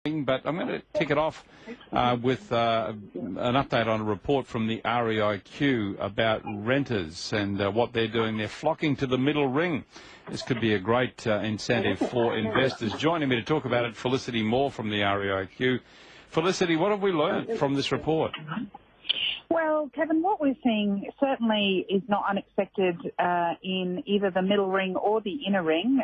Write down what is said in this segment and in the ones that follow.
But I'm going to kick it off with an update on a report from the REIQ about renters and what they're doing. They're flocking to the middle ring. This could be a great incentive for investors. Joining me to talk about it, Felicity-Moore from the REIQ. Felicity, what have we learned from this report? Well, Kevin, what we're seeing certainly is not unexpected in either the middle ring or the inner ring.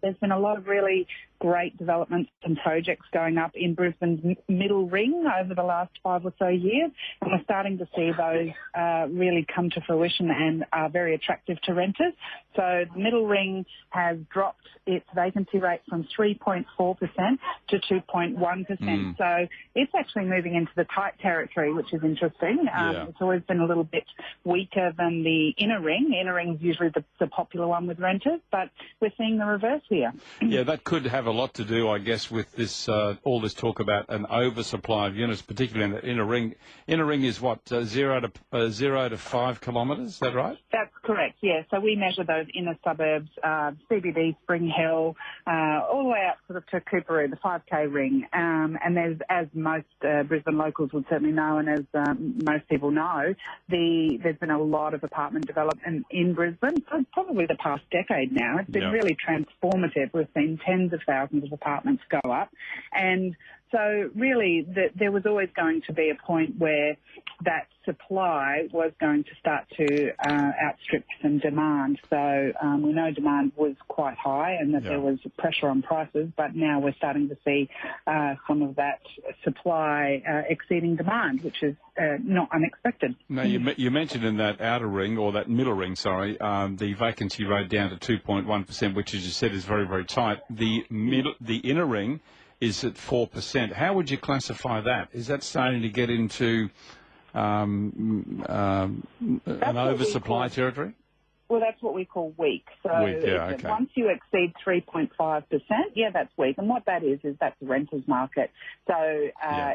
There's been a lot of really great developments and projects going up in Brisbane's middle ring over the last 5 or so years, and we're starting to see those really come to fruition and are very attractive to renters. So the middle ring has dropped its vacancy rate from 3.4% to 2.1%. So it's actually moving into the tight territory, which is interesting. It's always been a little bit weaker than the inner ring. The inner ring is usually the popular one with renters, but we're seeing the reverse here. Yeah, that could have a lot to do, I guess, with this all this talk about an oversupply of units, particularly in the inner ring. Inner ring is what, 0 to 5 kilometres, is that right? That's correct, yeah. So we measure those inner suburbs, CBD, Spring Hill, all the way out sort of to Cooperoo, the 5K ring. And there's, as most Brisbane locals would certainly know, and as most people know, there's been a lot of apartment development in Brisbane for probably the past decade now. It's been really transformative. We've seen tens of thousands of apartments go up. And so really there was always going to be a point where that supply was going to start to outstrip some demand. So we know demand was quite high and that there was pressure on prices, but now we're starting to see some of that supply exceeding demand, which is not unexpected. Now, you mentioned in that outer ring, or that middle ring, sorry, the vacancy rate down to 2.1%, which, as you said, is very, very tight. The inner ring is at 4%. How would you classify that? Is that starting to get into an oversupply territory? Well, that's what we call weak. So once you exceed 3.5%, that's weak. And what that is that's the renters market. So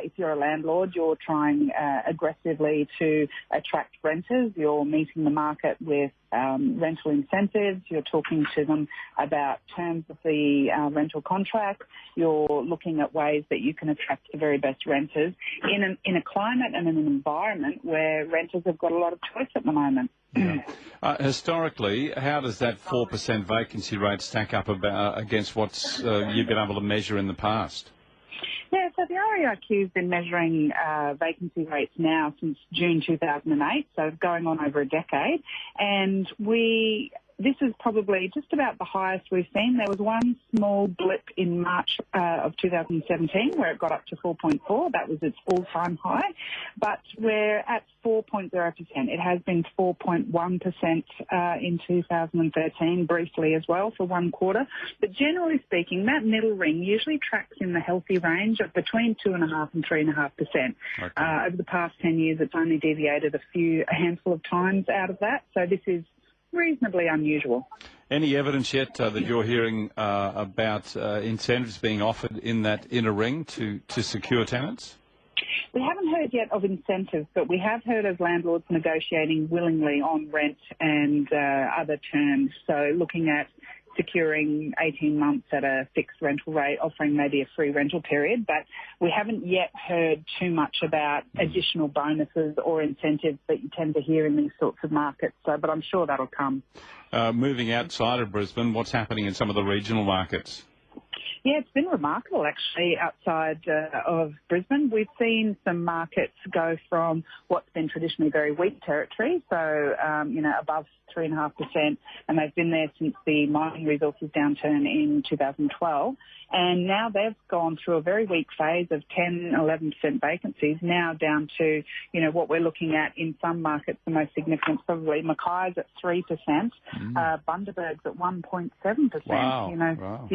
if you're a landlord, you're trying aggressively to attract renters. You're meeting the market with rental incentives. You're talking to them about terms of the rental contract. You're looking at ways that you can attract the very best renters in a climate and in an environment where renters have got a lot of choice at the moment. Historically, how does that 4% vacancy rate stack up against what you've been able to measure in the past? Yeah, so the REIQ has been measuring vacancy rates now since June 2008, so going on over a decade. And this is probably just about the highest we've seen. There was one small blip in March of 2017 where it got up to 4.4. That was its all-time high. But we're at 4.0%. It has been 4.1% in 2013, briefly as well, for one quarter. But generally speaking, that middle ring usually tracks in the healthy range of between 2.5% and 3.5%. Over the past 10 years, it's only deviated a handful of times out of that. So this is reasonably unusual. Any evidence yet that you're hearing about incentives being offered in that inner ring to secure tenants? We haven't heard yet of incentives, but we have heard of landlords negotiating willingly on rent and other terms. So looking at securing 18 months at a fixed rental rate, offering maybe a free rental period, but we haven't yet heard too much about additional bonuses or incentives that you tend to hear in these sorts of markets. So, but I'm sure that'll come. Moving outside of Brisbane, what's happening in some of the regional markets? Yeah, it's been remarkable, actually, outside of Brisbane. We've seen some markets go from what's been traditionally very weak territory, so, above 3.5%, and they've been there since the mining resources downturn in 2012. And now they've gone through a very weak phase of 10, 11% vacancies, now down to, what we're looking at in some markets, the most significant probably Mackay's at 3%, Bundaberg's at 1.7%. Wow.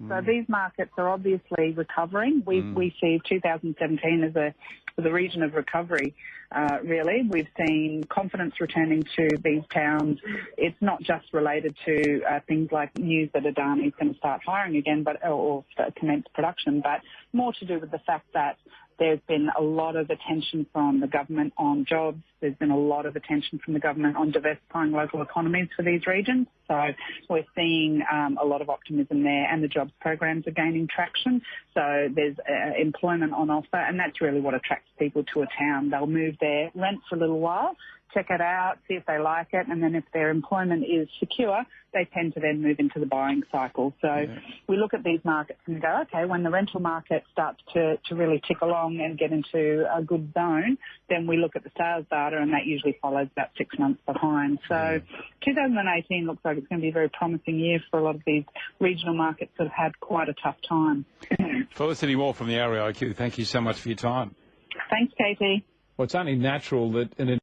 So these markets are obviously recovering. We see 2017 as a region of recovery, really. We've seen confidence returning to these towns. It's not just related to things like news that Adani is going to start hiring again, or commence production, but more to do with the fact that there's been a lot of attention from the government on jobs. There's been a lot of attention from the government on diversifying local economies for these regions. So we're seeing a lot of optimism there, and the jobs programs are gaining traction. So there's employment on offer, and that's really what attracts people to a town. They'll move there, rent for a little while, check it out, see if they like it, and then if their employment is secure, they tend to then move into the buying cycle. So we look at these markets and go, okay, when the rental market starts to really tick along and get into a good zone, then we look at the sales data, and that usually follows about 6 months behind. So 2018 looks like it's going to be a very promising year for a lot of these regional markets that have had quite a tough time. Felicity-Moore from the RAIQ, thank you so much for your time. Thanks, Katie. Well, it's only natural that in